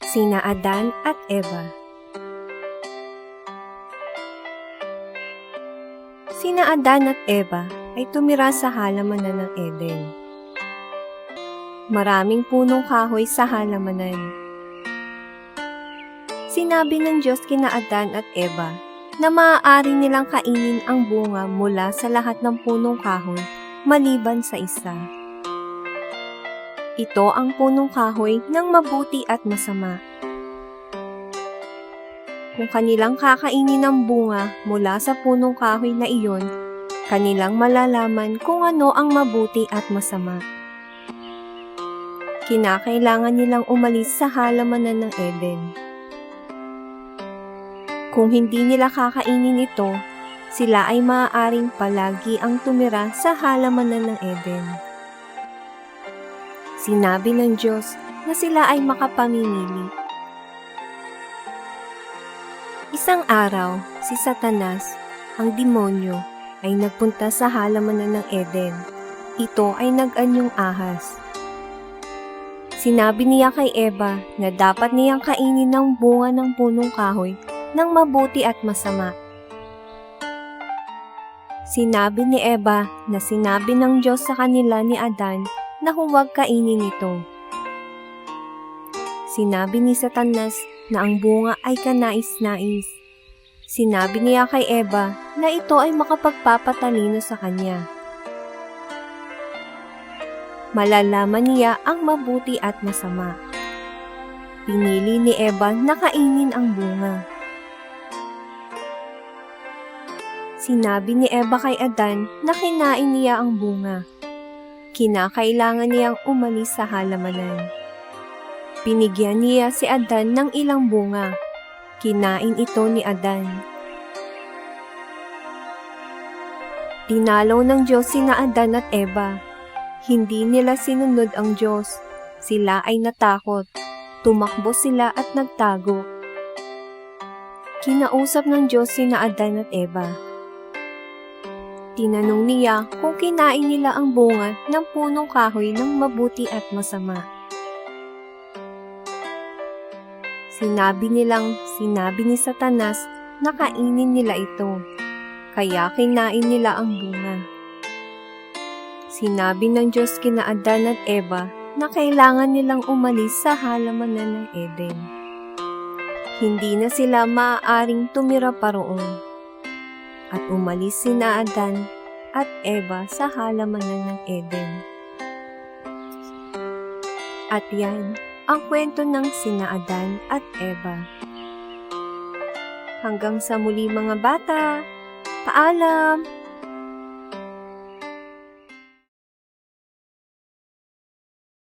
Sina Adan at Eva. Sina Adan at Eva ay tumira sa halamanan ng Eden. Maraming punong kahoy sa halamanan. Sinabi ng Diyos kina Adan at Eva na maaari nilang kainin ang bunga mula sa lahat ng punong kahoy maliban sa isa. Ito ang punong kahoy ng mabuti at masama. Kung kanilang kakainin ang bunga mula sa punong kahoy na iyon, kanilang malalaman kung ano ang mabuti at masama. Kinakailangan nilang umalis sa halamanan ng Eden. Kung hindi nila kakainin ito, sila ay maaaring palagi ang tumira sa halamanan ng Eden. Sinabi ng Diyos na sila ay makapamimili. Isang araw, si Satanas, ang demonyo, ay nagpunta sa halamanan ng Eden. Ito ay nag-anyong ahas. Sinabi niya kay Eva na dapat niyang kainin ng bunga ng punong kahoy ng mabuti at masama. Sinabi ni Eva na sinabi ng Diyos sa kanila ni Adan na huwag kainin ito. Sinabi ni Satanas na ang bunga ay kanais-nais. Sinabi niya kay Eva na ito ay makapagpapatalino sa kanya. Malalaman niya ang mabuti at masama. Pinili ni Eva na kainin ang bunga. Sinabi ni Eva kay Adan na kinain niya ang bunga. Kinakailangan niyang umalis sa halamanan. Binigyan niya si Adan ng ilang bunga. Kinain ito ni Adan. Dinalaw ng Diyos sina Adan at Eva. Hindi nila sinunod ang Diyos. Sila ay natakot. Tumakbo sila at nagtago. Kinausap ng Diyos sina Adan at Eva. Tinanong niya kung kinain nila ang bunga ng punong kahoy ng mabuti at masama. Sinabi ni Satanas na kainin nila ito, kaya kinain nila ang bunga. Sinabi ng Diyos kina Adan at Eva na kailangan nilang umalis sa halamanan ng Eden. Hindi na sila maaaring tumira pa roon. At umalis sina Adan at Eva sa halamanan ng Eden. At yan ang kwento ng sina Adan at Eva. Hanggang sa muli mga bata, paalam!